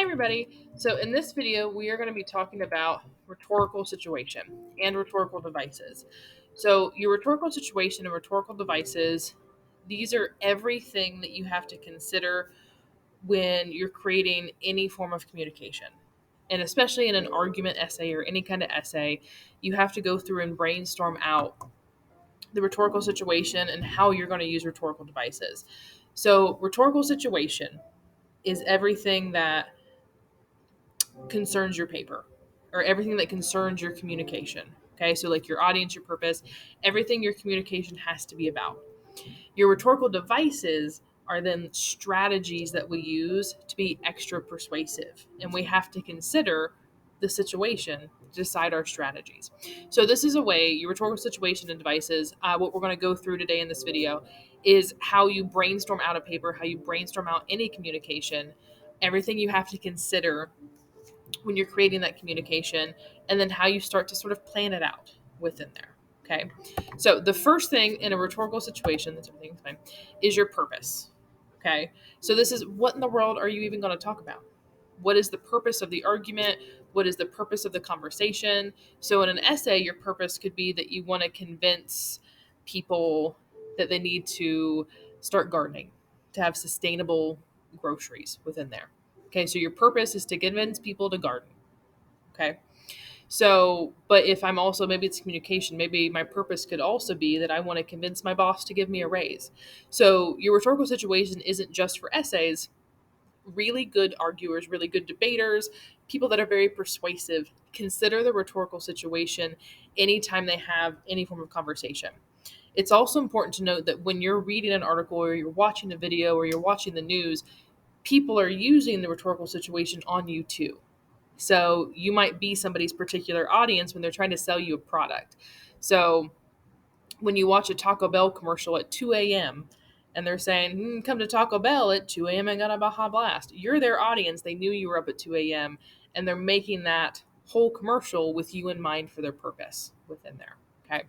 Hi everybody. So in this video, we are going to be talking about rhetorical situation and rhetorical devices. So your rhetorical situation and rhetorical devices, these are everything that you have to consider when you're creating any form of communication. And especially in an argument essay or any kind of essay, you have to go through and brainstorm out the rhetorical situation and how you're going to use rhetorical devices. So rhetorical situation is everything that concerns your paper or everything that concerns your communication. Okay, so like your audience, your purpose, everything your communication has to be about. Your rhetorical devices are then strategies that we use to be extra persuasive, and we have to consider the situation to decide our strategies. So, this is a way your rhetorical situation and devices, what we're going to go through today in this video, is how you brainstorm out a paper, how you brainstorm out any communication, everything you have to consider when you're creating that communication, and then how you start to sort of plan it out within there. Okay. So the first thing in a rhetorical situation, that's everything's fine, is your purpose. Okay. So this is what in the world are you even going to talk about? What is the purpose of the argument? What is the purpose of the conversation? So in an essay, your purpose could be that you want to convince people that they need to start gardening, to have sustainable groceries within there. Okay, so your purpose is to convince people to garden. Okay. So, but if I'm also, maybe it's communication, maybe my purpose could also be that I want to convince my boss to give me a raise. So, your rhetorical situation isn't just for essays. Really good arguers, really good debaters, people that are very persuasive, consider the rhetorical situation anytime they have any form of conversation. It's also important to note that when you're reading an article or you're watching a video or you're watching the news, people are using the rhetorical situation on you too. So you might be somebody's particular audience when they're trying to sell you a product. So when you watch a Taco Bell commercial at 2 a.m. and they're saying, come to Taco Bell at 2 a.m. and got a Baja Blast, you're their audience. They knew you were up at 2 a.m. and they're making that whole commercial with you in mind for their purpose within there. Okay.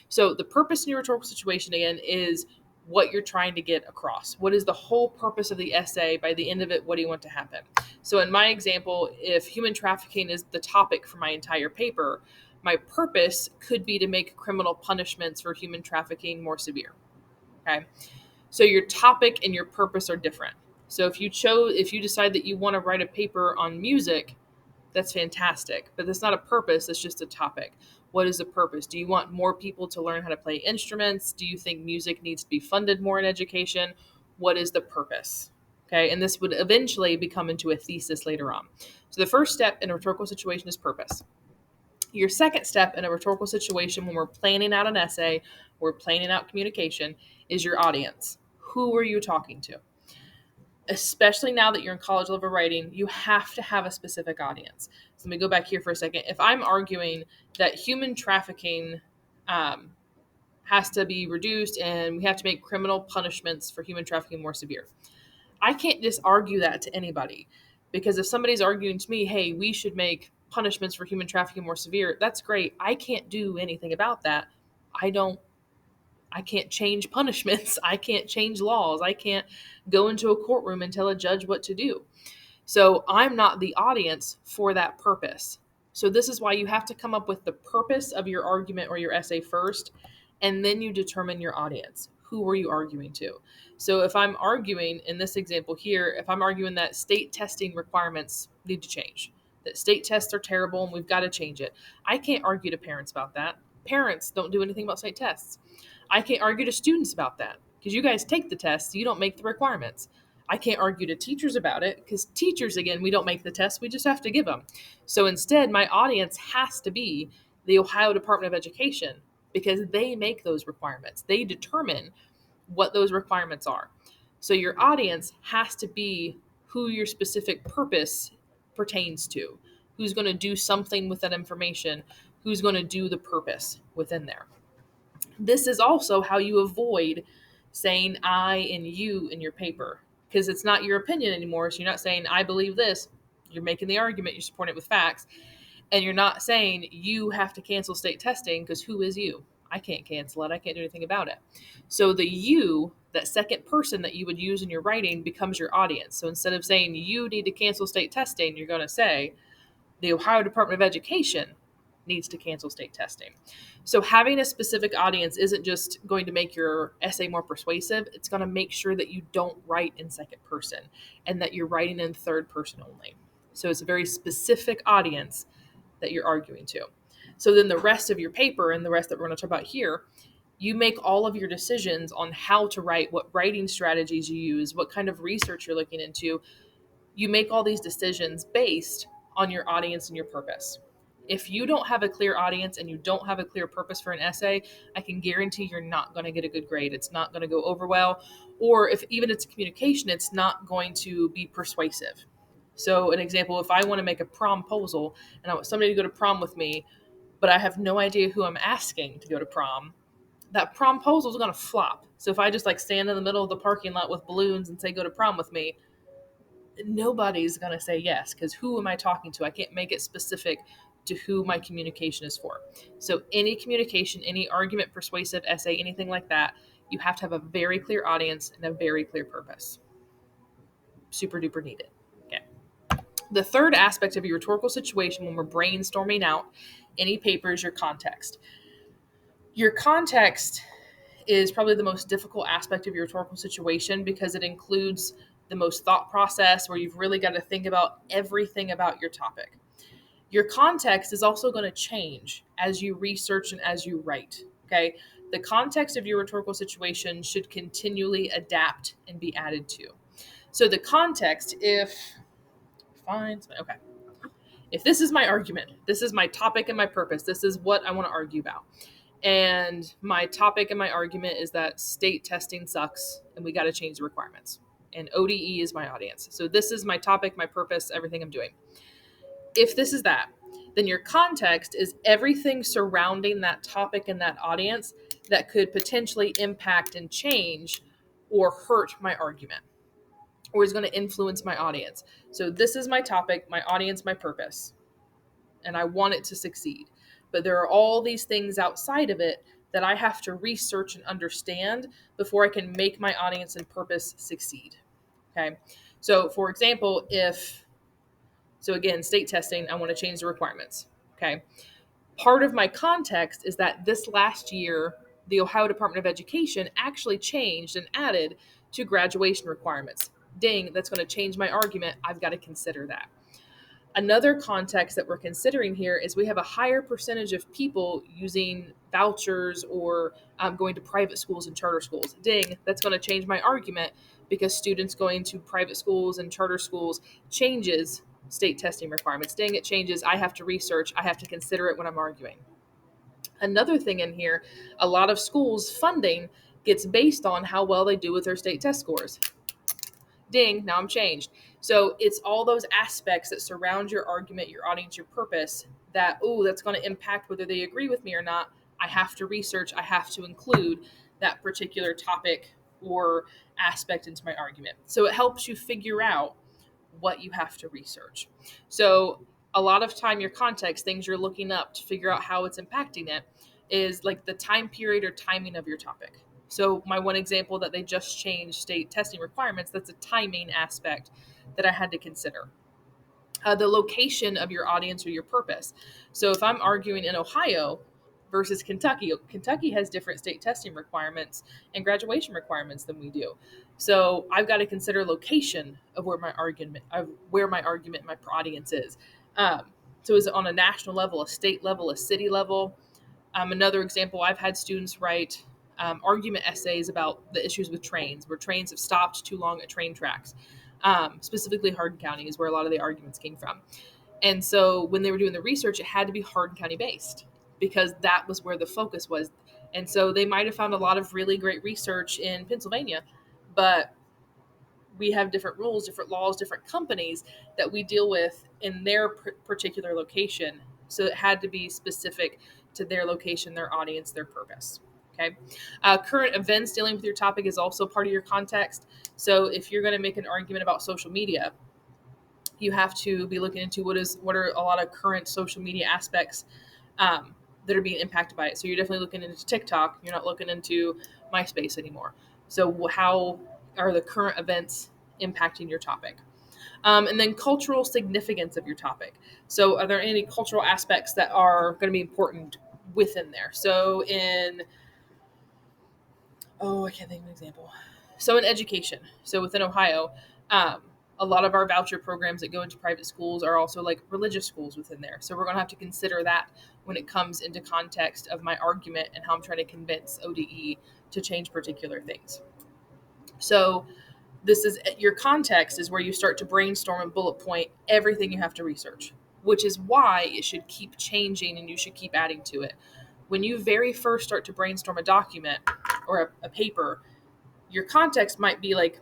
So the purpose in your rhetorical situation again is what you're trying to get across. What is the whole purpose of the essay? By the end of it, what do you want to happen? So in my example, if human trafficking is the topic for my entire paper, my purpose could be to make criminal punishments for human trafficking more severe. Okay. So your topic and your purpose are different. So if you decide that you want to write a paper on music, that's fantastic. But that's not a purpose, that's just a topic. What is the purpose? Do you want more people to learn how to play instruments? Do you think music needs to be funded more in education? What is the purpose? Okay, and this would eventually become into a thesis later on. So the first step in a rhetorical situation is purpose. Your second step in a rhetorical situation when we're planning out an essay, we're planning out communication, is your audience. Who are you talking to? Especially now that you're in college level writing, you have to have a specific audience. So let me go back here for a second. If I'm arguing that human trafficking um, has to be reduced and we have to make criminal punishments for human trafficking more severe, I can't just argue that to anybody, because if somebody's arguing to me, hey, we should make punishments for human trafficking more severe, that's great. I can't do anything about that. I don't I can't change punishments. I can't change laws. I can't go into a courtroom and tell a judge what to do. So I'm not the audience for that purpose. So this is why you have to come up with the purpose of your argument or your essay first, and then you determine your audience. Who are you arguing to? So if I'm arguing in this example here, if I'm arguing that state testing requirements need to change, that state tests are terrible and we've got to change it, I can't argue to parents about that. Parents don't do anything about state tests. I can't argue to students about that because you guys take the tests, you don't make the requirements. I can't argue to teachers about it because teachers, again, we don't make the tests, we just have to give them. So instead, my audience has to be the Ohio Department of Education because they make those requirements. They determine what those requirements are. So your audience has to be who your specific purpose pertains to, who's going to do something with that information, who's going to do the purpose within there. This is also how you avoid saying I and you in your paper because it's not your opinion anymore. So you're not saying I believe this. You're making the argument, you're supporting it with facts, and you're not saying you have to cancel state testing because who is you? I can't cancel it. I can't do anything about it. So the you, that second person that you would use in your writing, becomes your audience. So instead of saying you need to cancel state testing, you're going to say the Ohio Department of Education needs to cancel state testing. So having a specific audience isn't just going to make your essay more persuasive, it's going to make sure that you don't write in second person and that you're writing in third person only. So it's a very specific audience that you're arguing to. So then the rest of your paper and the rest that we're going to talk about here, you make all of your decisions on how to write, what writing strategies you use, what kind of research you're looking into. You make all these decisions based on your audience and your purpose. If you don't have a clear audience and you don't have a clear purpose for an essay, I can guarantee you're not going to get a good grade. It's not going to go over well. Or if even it's communication, it's not going to be persuasive. So, an example, if I want to make a promposal and I want somebody to go to prom with me, but I have no idea who I'm asking to go to prom, that promposal is going to flop. So, if I just like stand in the middle of the parking lot with balloons and say, go to prom with me, nobody's going to say yes, because who am I talking to? I can't make it specific to who my communication is for. So any communication, any argument, persuasive essay, anything like that, you have to have a very clear audience and a very clear purpose. Super duper needed. Okay. The third aspect of your rhetorical situation when we're brainstorming out any paper is your context. Your context is probably the most difficult aspect of your rhetorical situation because it includes the most thought process where you've really got to think about everything about your topic. Your context is also going to change as you research and as you write. Okay. The context of your rhetorical situation should continually adapt and be added to. So the context, okay, if this is my argument, this is my topic and my purpose, this is what I want to argue about. And my topic and my argument is that state testing sucks and we got to change the requirements. And ODE is my audience. So this is my topic, my purpose, everything I'm doing. If this is that, then your context is everything surrounding that topic and that audience that could potentially impact and change or hurt my argument or is going to influence my audience. So this is my topic, my audience, my purpose, and I want it to succeed. But there are all these things outside of it that I have to research and understand before I can make my audience and purpose succeed. Okay. So for example, so again, state testing, I want to change the requirements. Okay. Part of my context is that this last year, the Ohio Department of Education actually changed and added to graduation requirements. Ding, that's going to change my argument. I've got to consider that. Another context that we're considering here is we have a higher percentage of people using vouchers or going to private schools and charter schools. Ding, that's going to change my argument because students going to private schools and charter schools changes state testing requirements. Ding, it changes. I have to research. I have to consider it when I'm arguing. Another thing in here, a lot of schools' funding gets based on how well they do with their state test scores. Ding, now I'm changed. So it's all those aspects that surround your argument, your audience, your purpose that, that's going to impact whether they agree with me or not. I have to research, I have to include that particular topic or aspect into my argument. So it helps you figure out what you have to research. So a lot of time, your context, things you're looking up to figure out how it's impacting it, is like the time period or timing of your topic. So my one example that they just changed state testing requirements, that's a timing aspect that I had to consider. The location of your audience or your purpose. So if I'm arguing in Ohio versus Kentucky, Kentucky has different state testing requirements and graduation requirements than we do. So I've got to consider location of where my argument, my audience is. So is it on a national level, a state level, a city level? Another example, I've had students write argument essays about the issues with trains, where trains have stopped too long at train tracks. Specifically, Hardin County is where a lot of the arguments came from. And so when they were doing the research, it had to be Hardin County based because that was where the focus was. And so they might have found a lot of really great research in Pennsylvania, but we have different rules, different laws, different companies that we deal with in their particular location. So it had to be specific to their location, their audience, their purpose. Okay. Current events dealing with your topic is also part of your context. So if you're going to make an argument about social media, you have to be looking into what are a lot of current social media aspects that are being impacted by it. So you're definitely looking into TikTok. You're not looking into MySpace anymore. So how are the current events impacting your topic? And then cultural significance of your topic. So are there any cultural aspects that are going to be important within there? So I can't think of an example. So in education, so within Ohio, um, a lot of our voucher programs that go into private schools are also like religious schools within there. So we're going to have to consider that when it comes into context of my argument and how I'm trying to convince ODE to change particular things. So this is your context is where you start to brainstorm and bullet point everything you have to research, which is why it should keep changing and you should keep adding to it. When you very first start to brainstorm a document or a paper, your context might be like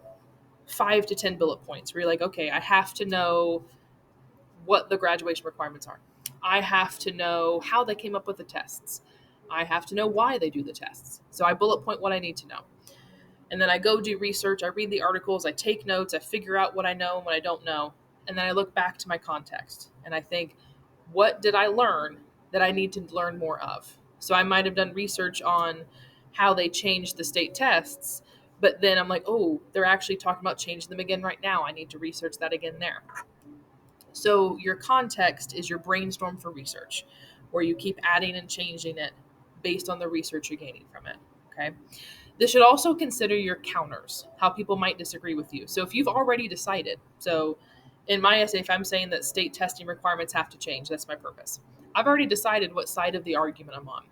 5 to 10 bullet points where you're like, okay, I have to know what the graduation requirements are. I have to know how they came up with the tests. I have to know why they do the tests. So I bullet point what I need to know. And then I go do research, I read the articles, I take notes, I figure out what I know and what I don't know. And then I look back to my context and I think, what did I learn that I need to learn more of? So I might have done research on how they changed the state tests, but then I'm like, oh, they're actually talking about changing them again right now. I need to research that again there. So your context is your brainstorm for research, where you keep adding and changing it based on the research you're gaining from it. Okay. This should also consider your counters, how people might disagree with you. So if you've already decided, so in my essay, if I'm saying that state testing requirements have to change, that's my purpose. I've already decided what side of the argument I'm on.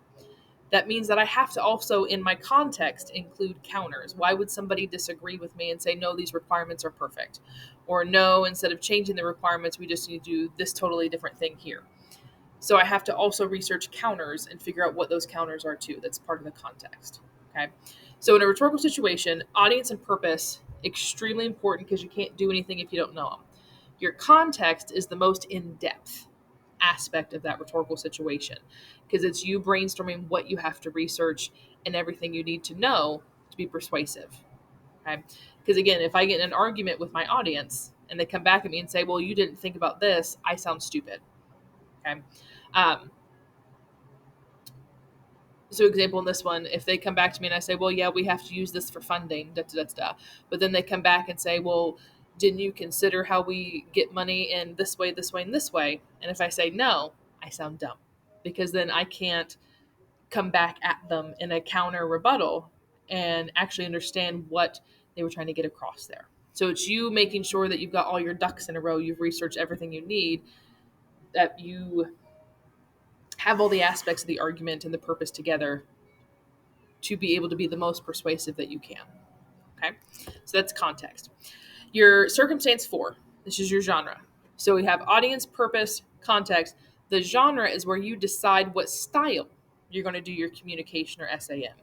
That means that I have to also, in my context, include counters. Why would somebody disagree with me and say, no, these requirements are perfect? Or no, instead of changing the requirements, we just need to do this totally different thing here. So I have to also research counters and figure out what those counters are too. That's part of the context. Okay. So in a rhetorical situation, audience and purpose, extremely important because you can't do anything if you don't know them. Your context is the most in-depth aspect of that rhetorical situation because it's you brainstorming what you have to research and everything you need to know to be persuasive. Okay. Because again, if I get in an argument with my audience and they come back at me and say, well, you didn't think about this, I sound stupid. Okay. Um, so example in this one, if they come back to me and I say, well, yeah, we have to use this for funding, da, da, da, da. But then they come back and say, well, didn't you consider how we get money in this way, this way, and this way? And if I say no, I sound dumb because then I can't come back at them in a counter rebuttal and actually understand what they were trying to get across there. So it's you making sure that you've got all your ducks in a row, you've researched everything you need, that you have all the aspects of the argument and the purpose together to be able to be the most persuasive that you can. Okay, so that's context. Your circumstance four, this is your genre. So we have audience, purpose, context. The genre is where you decide what style you're going to do your communication or essay in.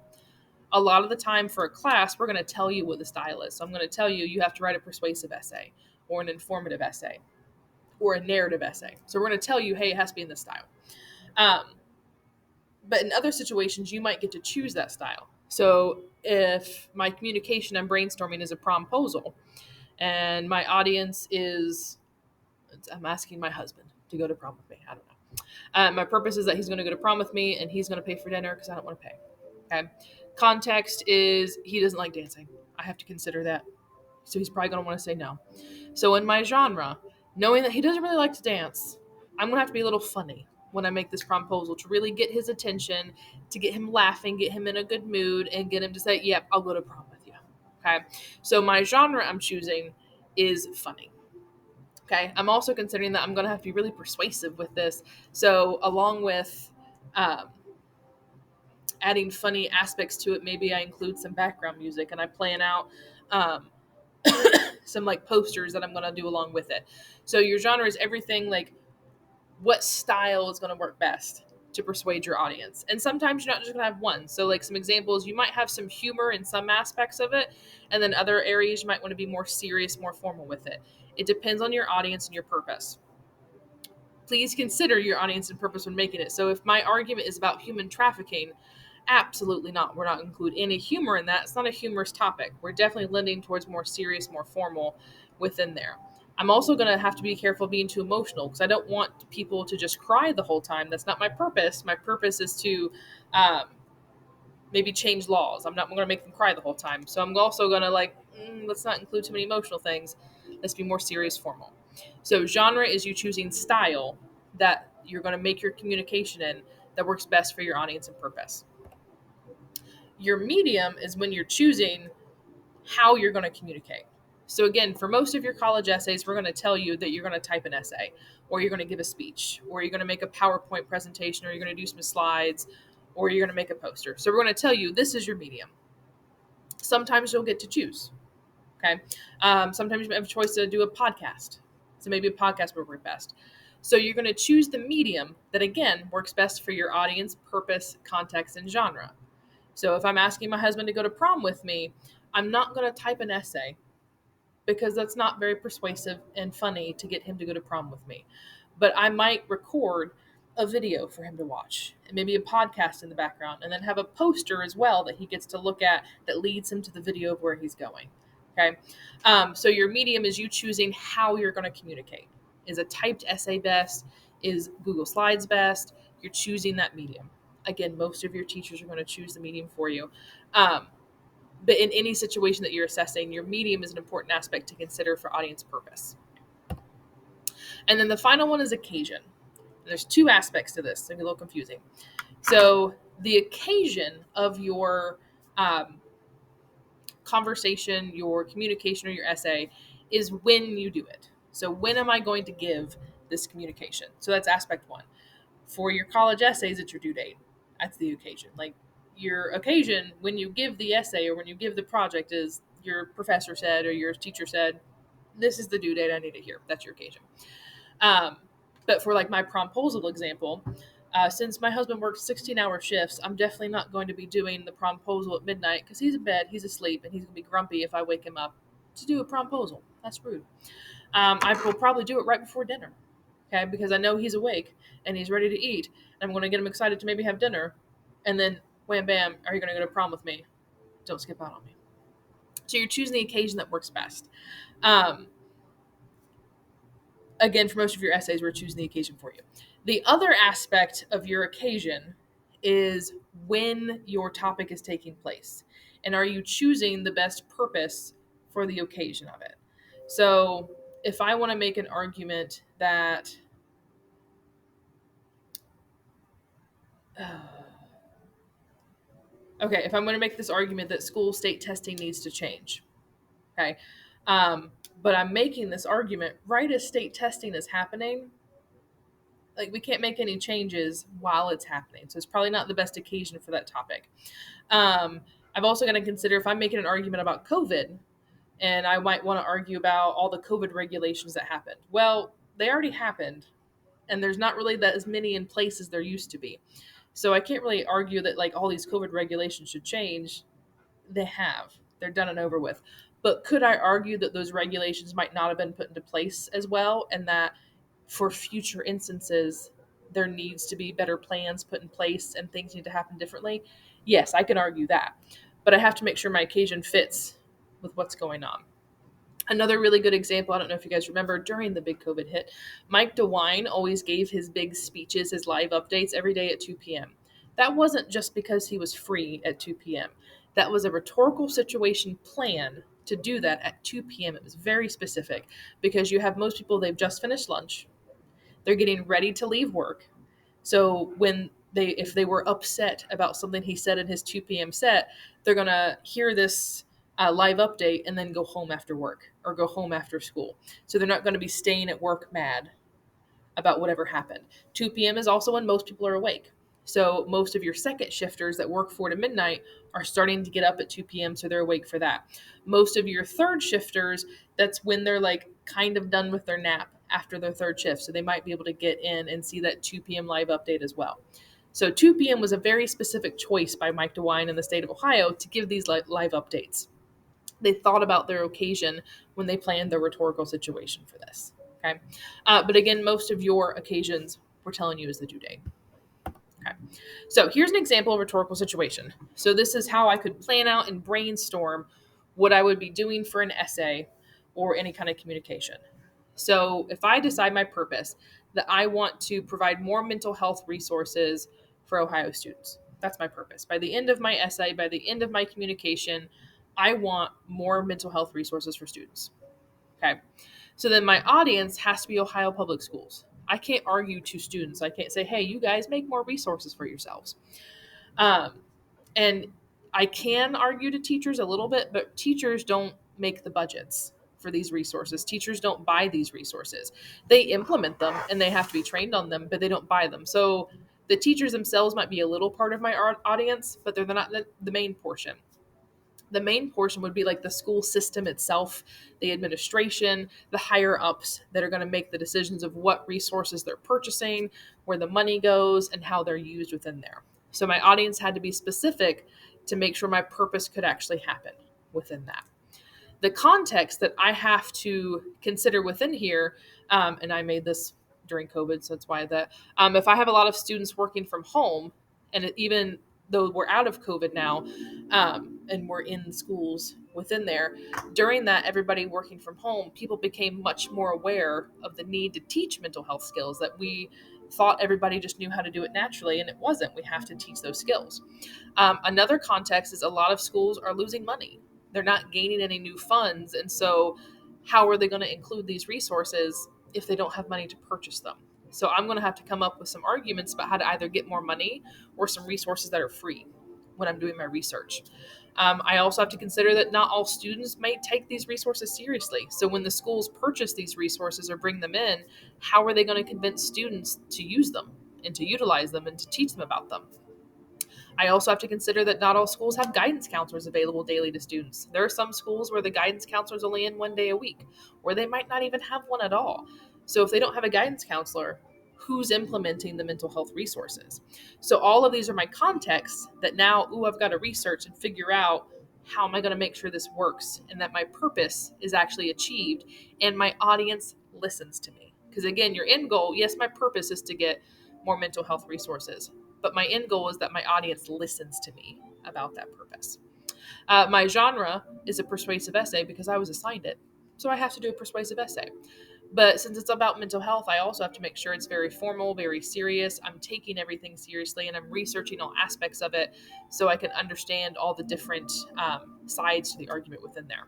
A lot of the time for a class, we're going to tell you what the style is. So I'm going to tell you, you have to write a persuasive essay or an informative essay or a narrative essay. So we're going to tell you, hey, it has to be in this style. But in other situations, you might get to choose that style. So if my communication and brainstorming is a promposal and my audience is, I'm asking my husband to go to prom with me. I don't know. My purpose is that he's going to go to prom with me and he's going to pay for dinner because I don't want to pay. Okay. Context is he doesn't like dancing. I have to consider that. So he's probably going to want to say no. So in my genre, knowing that he doesn't really like to dance, I'm going to have to be a little funny when I make this proposal to really get his attention, to get him laughing, get him in a good mood, and get him to say, yep, I'll go to prom with you. Okay. So my genre I'm choosing is funny. Okay. I'm also considering that I'm going to have to be really persuasive with this. So along with um, adding funny aspects to it, maybe I include some background music and I plan out um, some like posters that I'm going to do along with it. So your genre is everything like what style is going to work best to persuade your audience. And sometimes you're not just going to have one. So like some examples, you might have some humor in some aspects of it. And then other areas you might want to be more serious, more formal with it. It depends on your audience and your purpose. Please consider your audience and purpose when making it. So if my argument is about human trafficking, absolutely not. We're not include any humor in that. It's not a humorous topic. We're definitely leaning towards more serious, more formal within there. I'm also going to have to be careful being too emotional because I don't want people to just cry the whole time. That's not my purpose. My purpose is to um, maybe change laws. I'm not going to make them cry the whole time. So I'm also going to let's not include too many emotional things. Let's be more serious, formal. So genre is you choosing style that you're going to make your communication in that works best for your audience and purpose. Your medium is when you're choosing how you're going to communicate. So again, for most of your college essays, we're going to tell you that you're going to type an essay, or you're going to give a speech, or you're going to make a PowerPoint presentation, or you're going to do some slides, or you're going to make a poster. So we're going to tell you this is your medium. Sometimes you'll get to choose. Okay. Sometimes you have a choice to do a podcast. So maybe a podcast will work best. So you're going to choose the medium that, again, works best for your audience, purpose, context, and genre. So if I'm asking my husband to go to prom with me, I'm not going to type an essay because that's not very persuasive and funny to get him to go to prom with me. But I might record a video for him to watch and maybe a podcast in the background and then have a poster as well that he gets to look at that leads him to the video of where he's going. Okay. So your medium is you choosing how you're going to communicate. Is a typed essay best? Is Google Slides best? You're choosing that medium. Again, most of your teachers are going to choose the medium for you. Um, but in any situation that you're assessing, your medium is an important aspect to consider for audience purpose. And then the final one is occasion. There's two aspects to this. It's a little confusing. So the occasion of your conversation, your communication, or your essay is when you do it. So when am I going to give this communication? So that's aspect one. For your college essays, it's your due date. That's the occasion. Like your occasion when you give the essay or when you give the project is your professor said or your teacher said, this is the due date I need it here. That's your occasion. Um, but for like my promposal example, since my husband works 16-hour shifts, I'm definitely not going to be doing the promposal at midnight because he's in bed, he's asleep, and he's going to be grumpy if I wake him up to do a promposal. That's rude. I will probably do it right before dinner, okay, because I know he's awake and he's ready to eat. And I'm going to get him excited to maybe have dinner. And then, wham, bam, are you going to go to prom with me? Don't skip out on me. So you're choosing the occasion that works best. Um, Again, for most of your essays, we're choosing the occasion for you. The other aspect of your occasion is when your topic is taking place. And are you choosing the best purpose for the occasion of it? So if I want to make an argument that, okay, if I'm going to make this argument that school state testing needs to change, okay, but I'm making this argument right as state testing is happening, like we can't make any changes while it's happening. So it's probably not the best occasion for that topic. Um, I've also got to consider if I'm making an argument about COVID and I might want to argue about all the COVID regulations that happened. Well, they already happened and there's not really that as many in place as there used to be. So I can't really argue that like all these COVID regulations should change. They have. They're done and over with. But could I argue that those regulations might not have been put into place as well and that for future instances there needs to be better plans put in place and things need to happen differently? Yes, I can argue that. But I have to make sure my occasion fits with what's going on. Another really good example, I don't know if you guys remember, during the big COVID hit, Mike DeWine always gave his big speeches, his live updates every day at 2 p.m. That wasn't just because he was free at 2 p.m. That was a rhetorical situation plan to do that at 2 p.m. It was very specific because you have most people, they've just finished lunch, they're getting ready to leave work. So when if they were upset about something he said in his 2 p.m. set, they're going to hear this live update and then go home after work or go home after school. So they're not going to be staying at work mad about whatever happened. 2 p.m. is also when most people are awake. So most of your second shifters that work 4 to midnight are starting to get up at 2 p.m. so they're awake for that. Most of your third shifters, that's when they're like kind of done with their nap after their third shift. So they might be able to get in and see that 2 p.m. live update as well. So 2 p.m. was a very specific choice by Mike DeWine in the state of Ohio to give these live updates. They thought about their occasion when they planned their rhetorical situation for this. Okay. But again, most of your occasions we're telling you is the due date. Okay. So here's an example of rhetorical situation. So this is how I could plan out and brainstorm what I would be doing for an essay or any kind of communication. So if I decide my purpose that I want to provide more mental health resources for Ohio students, that's my purpose. By the end of my essay, by the end of my communication, I want more mental health resources for students. Okay. So then my audience has to be Ohio Public Schools. I can't argue to students. I can't say, hey, you guys make more resources for yourselves. Um, and I can argue to teachers a little bit, but teachers don't make the budgets for these resources. Teachers don't buy these resources. They implement them and they have to be trained on them, but they don't buy them. So the teachers themselves might be a little part of my audience, but they're not the main portion. The main portion would be like the school system itself, the administration, the higher ups that are going to make the decisions of what resources they're purchasing, where the money goes, and how they're used within there. So my audience had to be specific to make sure my purpose could actually happen within that. The context that I have to consider within here, and I made this during COVID, so that's why that if I have a lot of students working from home, and even though we're out of COVID now, and we're in schools within there, during that everybody working from home, people became much more aware of the need to teach mental health skills that we thought everybody just knew how to do it naturally, and it wasn't. We have to teach those skills. Another context is a lot of schools are losing money. They're not gaining any new funds. And so, how are they going to include these resources if they don't have money to purchase them? So, I'm going to have to come up with some arguments about how to either get more money or some resources that are free when I'm doing my research. I also have to consider that not all students may take these resources seriously. So, when the schools purchase these resources or bring them in, how are they going to convince students to use them and to utilize them and to teach them about them? I also have to consider that not all schools have guidance counselors available daily to students. There are some schools where the guidance counselor is only in 1 day a week, or they might not even have one at all. So if they don't have a guidance counselor, who's implementing the mental health resources? So all of these are my contexts that now, I've got to research and figure out how am I going to make sure this works and that my purpose is actually achieved and my audience listens to me. Because again, your end goal, yes, my purpose is to get more mental health resources, but my end goal is that my audience listens to me about that purpose. My genre is a persuasive essay because I was assigned it. So I have to do a persuasive essay. But since it's about mental health, I also have to make sure it's very formal, very serious. I'm taking everything seriously and I'm researching all aspects of it so I can understand all the different sides to the argument within there.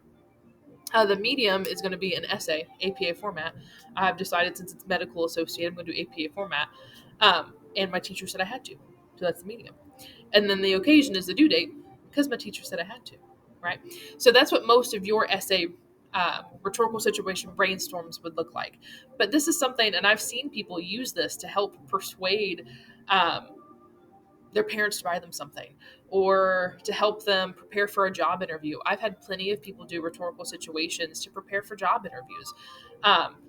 The medium is going to be an essay, APA format. I've decided since it's medical associated, I'm going to do APA format. And my teacher said I had to. So that's the medium. And then the occasion is the due date because my teacher said I had to, right? So that's what most of your essay rhetorical situation brainstorms would look like. But this is something, and I've seen people use this to help persuade um, their parents to buy them something or to help them prepare for a job interview. I've had plenty of people do rhetorical situations to prepare for job interviews,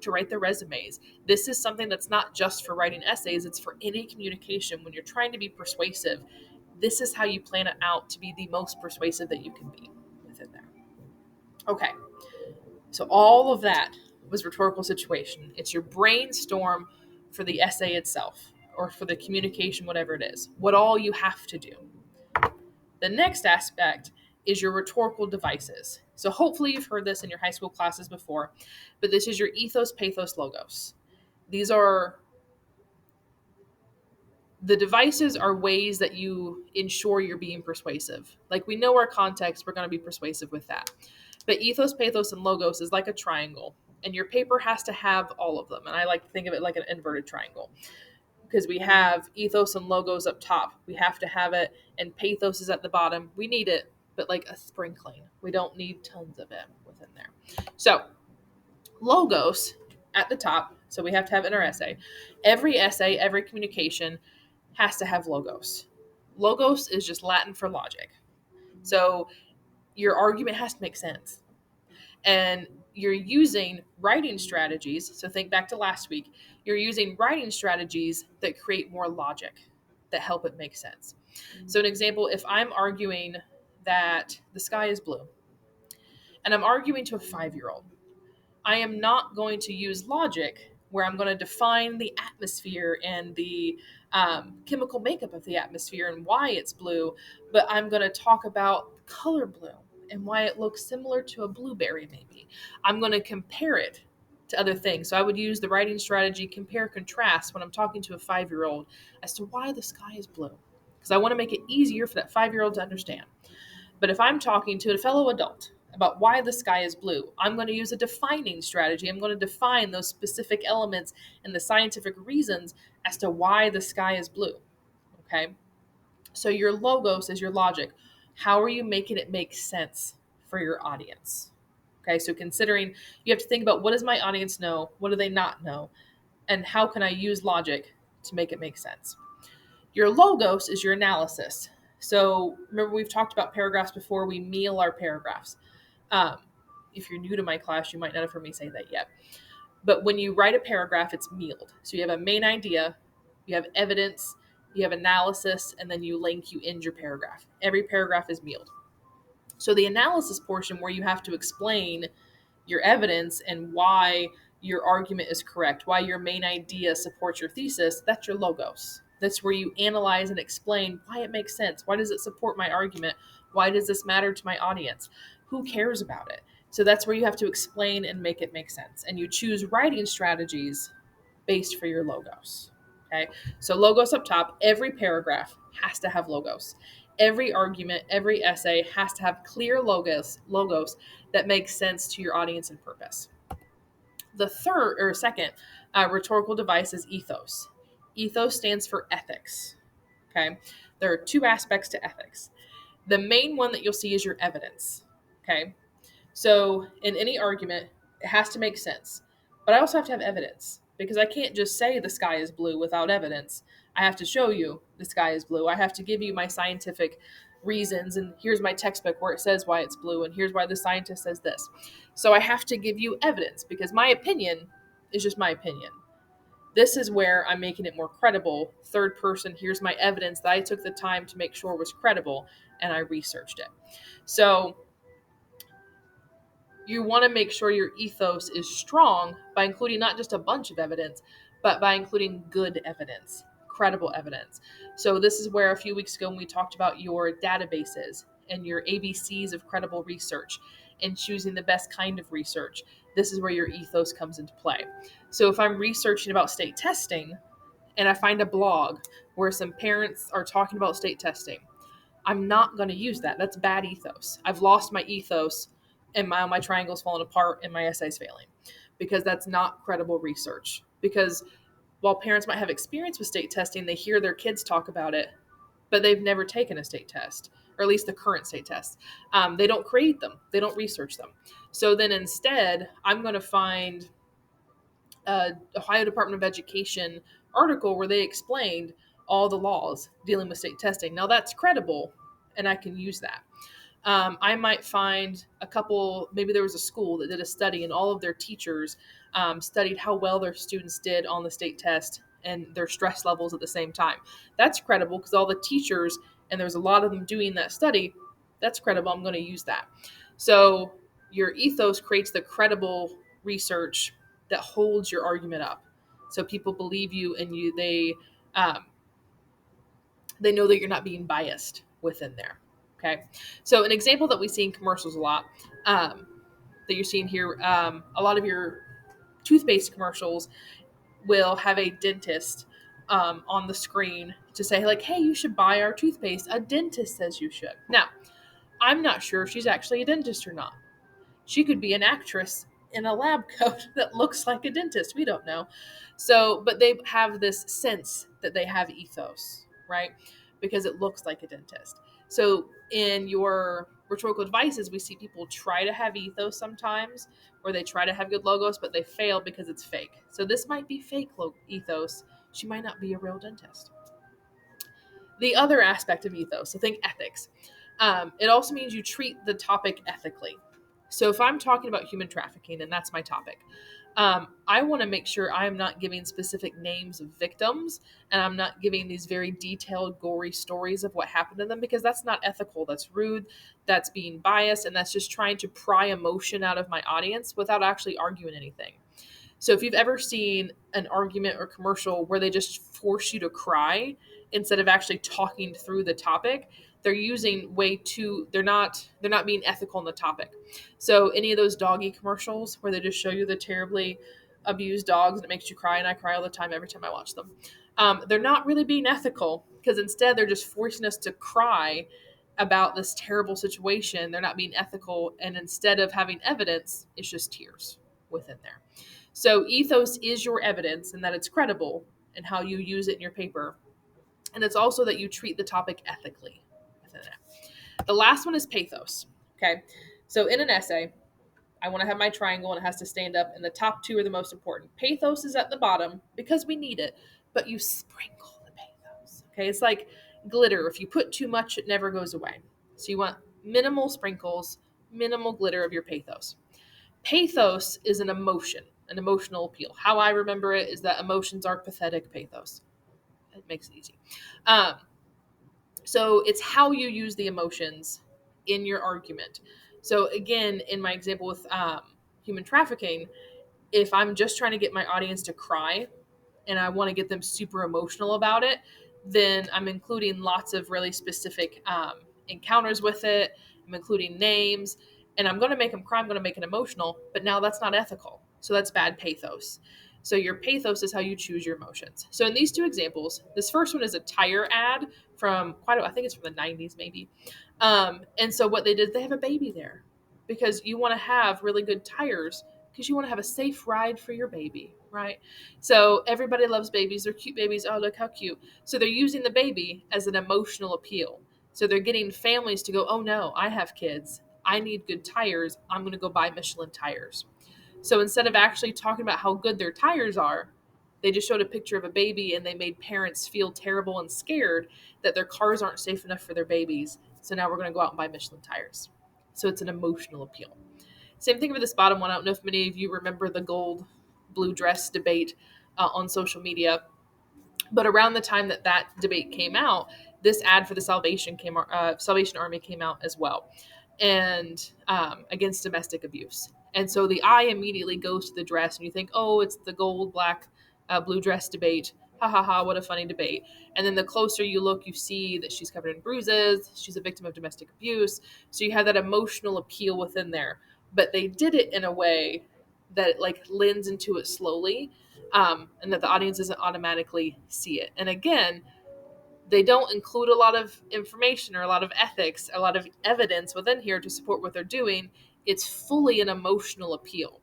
to write their resumes. This is something that's not just for writing essays, it's for any communication. When you're trying to be persuasive, this is how you plan it out to be the most persuasive that you can be within there. Okay, so all of that was rhetorical situation. It's your brainstorm for the essay itself or for the communication, whatever it is, what all you have to do. The next aspect is your rhetorical devices. So hopefully you've heard this in your high school classes before, but this is your ethos, pathos, logos. These are the devices are ways that you ensure you're being persuasive. Like we know our context, we're going to be persuasive with that. But ethos, pathos, and logos is like a triangle, and your paper has to have all of them. And I like to think of it like an inverted triangle because we have ethos and logos up top. We have to have it, and pathos is at the bottom. We need it, but like a sprinkling. We don't need tons of it within there. So, logos at the top. So, we have to have in our essay. Every essay, every communication has to have logos. Logos is just Latin for logic. So, your argument has to make sense. And you're using writing strategies. So think back to last week. You're using writing strategies that create more logic, that help it make sense. So, an example, if I'm arguing that the sky is blue and I'm arguing to a 5-year old, I am not going to use logic where I'm going to define the atmosphere and the chemical makeup of the atmosphere and why it's blue, but I'm going to talk about color blue and why it looks similar to a blueberry, maybe. I'm going to compare it to other things. So I would use the writing strategy compare contrast when I'm talking to a 5-year old as to why the sky is blue, because I want to make it easier for that 5-year old to understand. But if I'm talking to a fellow adult about why the sky is blue, I'm going to use a defining strategy. I'm going to define those specific elements and the scientific reasons as to why the sky is blue. Okay. So your logos is your logic. How are you making it make sense for your audience? Okay. So considering you have to think about, what does my audience know? What do they not know? And how can I use logic to make it make sense? Your logos is your analysis. So remember, we've talked about paragraphs before. We meal our paragraphs. Um, if you're new to my class, you might not have heard me say that yet. But when you write a paragraph, it's mealed. So you have a main idea, you have evidence, you have analysis, and then you link, you end your paragraph. Every paragraph is mealed. So the analysis portion, where you have to explain your evidence and why your argument is correct, why your main idea supports your thesis, that's your logos. That's where you analyze and explain why it makes sense. Why does it support my argument? Why does this matter to my audience? Who cares about it? So that's where you have to explain and make it make sense. And you choose writing strategies based for your logos. Okay. So logos up top, every paragraph has to have logos. Every argument, every essay has to have clear logos that make sense to your audience and purpose. The third or second rhetorical device is ethos. Ethos stands for ethics. Okay. There are two aspects to ethics. The main one that you'll see is your evidence. Okay. So in any argument, it has to make sense. But I also have to have evidence, because I can't just say the sky is blue without evidence. I have to show you the sky is blue. I have to give you my scientific reasons, and here's my textbook where it says why it's blue, and here's why the scientist says this. So I have to give you evidence, because my opinion is just my opinion. This is where I'm making it more credible. Third person, here's my evidence that I took the time to make sure was credible, and I researched it. So you want to make sure your ethos is strong by including not just a bunch of evidence, but by including good evidence, credible evidence. So this is where a few weeks ago when we talked about your databases and your ABCs of credible research and choosing the best kind of research, this is where your ethos comes into play. So if I'm researching about state testing and I find a blog where some parents are talking about state testing, I'm not going to use that. That's bad ethos. I've lost my ethos, and my triangle's falling apart and my essay's failing, because that's not credible research. Because while parents might have experience with state testing, they hear their kids talk about it, but they've never taken a state test, or at least the current state tests. They don't create them. They don't research them. So then instead, I'm going to find Ohio Department of Education article where they explained all the laws dealing with state testing. Now that's credible, and I can use that. I might find a couple, maybe there was a school that did a study, and all of their teachers studied how well their students did on the state test and their stress levels at the same time. That's credible, because all the teachers, and there's a lot of them doing that study, that's credible. I'm going to use that. So your ethos creates the credible research that holds your argument up. So people believe you, and they know that you're not being biased within there. Okay. So an example that we see in commercials a lot, that you're seeing here, a lot of your toothpaste commercials will have a dentist on the screen to say, like, hey, you should buy our toothpaste. A dentist says you should. Now, I'm not sure if she's actually a dentist or not. She could be an actress in a lab coat that looks like a dentist. We don't know. So, but they have this sense that they have ethos, right? Because it looks like a dentist. So, in your rhetorical devices, we see people try to have ethos sometimes, or they try to have good logos, but they fail because it's fake. So, this might be fake ethos. She might not be a real dentist. The other aspect of ethos, so think ethics. It also means you treat the topic ethically. So if I'm talking about human trafficking, and that's my topic, I want to make sure I'm not giving specific names of victims, and I'm not giving these very detailed, gory stories of what happened to them, because that's not ethical. That's rude. That's being biased, and that's just trying to pry emotion out of my audience without actually arguing anything. So if you've ever seen an argument or commercial where they just force you to cry instead of actually talking through the topic, they're using way too they're not being ethical on the topic. So any of those doggy commercials where they just show you the terribly abused dogs and it makes you cry, and I cry all the time every time I watch them. They're not really being ethical because instead they're just forcing us to cry about this terrible situation. They're not being ethical, and instead of having evidence, it's just tears within there. So ethos is your evidence and that it's credible and how you use it in your paper. And it's also that you treat the topic ethically within it. The last one is pathos. Okay. So in an essay, I want to have my triangle and it has to stand up, and the top two are the most important. Pathos is at the bottom because we need it, but you sprinkle the pathos. Okay. It's like glitter. If you put too much, it never goes away. So you want minimal sprinkles, minimal glitter of your pathos. Pathos is an emotion, an emotional appeal. How I remember it is that emotions are pathetic pathos. It makes it easy. Um, so it's how you use the emotions in your argument. So again, in my example with human trafficking, if I'm just trying to get my audience to cry and I want to get them super emotional about it, then I'm including lots of really specific encounters with it. I'm including names, and I'm going to make them cry. I'm going to make it emotional, but now that's not ethical. So that's bad pathos. So your pathos is how you choose your emotions. So in these two examples, this first one is a tire ad from I think it's from the 90s maybe. And so what they did, they have a baby there because you want to have really good tires because you want to have a safe ride for your baby, right? So everybody loves babies. They're cute babies. Oh, look how cute. So they're using the baby as an emotional appeal. So they're getting families to go, oh no, I have kids. I need good tires. I'm going to go buy Michelin tires. So instead of actually talking about how good their tires are, they just showed a picture of a baby and they made parents feel terrible and scared that their cars aren't safe enough for their babies. So now we're going to go out and buy Michelin tires. So it's an emotional appeal. Same thing with this bottom one. I don't know if many of you remember the gold blue dress debate on social media, but around the time that that debate came out, this ad for the Salvation Army came out as well, and against domestic abuse. And so the eye immediately goes to the dress, and you think, oh, it's the gold, black, blue dress debate. Ha ha ha! What a funny debate. And then the closer you look, you see that she's covered in bruises. She's a victim of domestic abuse. So you have that emotional appeal within there. But they did it in a way that like lends into it slowly, and that the audience doesn't automatically see it. And again, they don't include a lot of information or a lot of ethics, a lot of evidence within here to support what they're doing. It's fully an emotional appeal.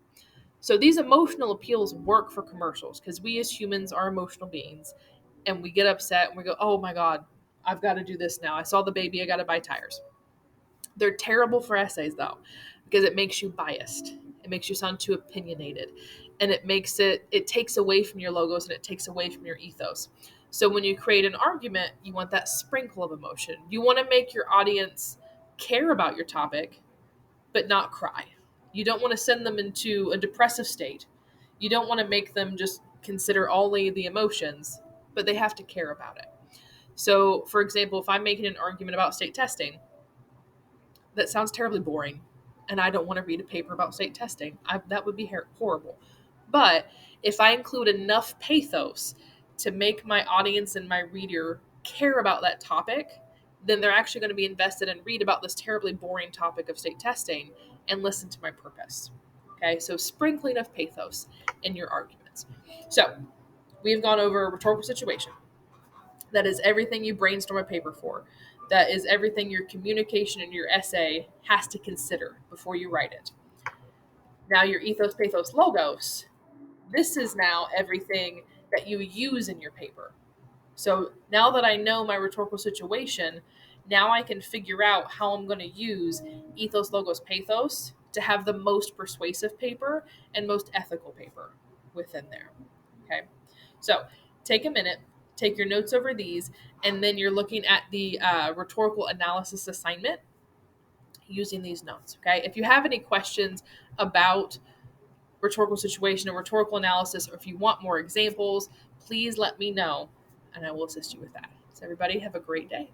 So these emotional appeals work for commercials because we as humans are emotional beings, and we get upset and we go, oh my God, I've got to do this now. I saw the baby, I got to buy tires. They're terrible for essays though, because it makes you biased. It makes you sound too opinionated, and it takes away from your logos and it takes away from your ethos. So when you create an argument, you want that sprinkle of emotion. You want to make your audience care about your topic, but not cry. You don't want to send them into a depressive state. You don't want to make them just consider only the emotions, but they have to care about it. So, for example, if I'm making an argument about state testing, that sounds terribly boring, and I don't want to read a paper about state testing. That would be horrible. But if I include enough pathos to make my audience and my reader care about that topic, then they're actually going to be invested and read about this terribly boring topic of state testing and listen to my purpose. Okay, so sprinkling of pathos in your arguments. So we've gone over a rhetorical situation. That is everything you brainstorm a paper for. That is everything your communication and your essay has to consider before you write it. Now, your ethos, pathos, logos, this is now everything that you use in your paper. So now that I know my rhetorical situation, now I can figure out how I'm going to use ethos, logos, pathos to have the most persuasive paper and most ethical paper within there. Okay. So take a minute, take your notes over these, and then you're looking at the rhetorical analysis assignment using these notes. Okay. If you have any questions about rhetorical situation or rhetorical analysis, or if you want more examples, please let me know and I will assist you with that. So, everybody, have a great day.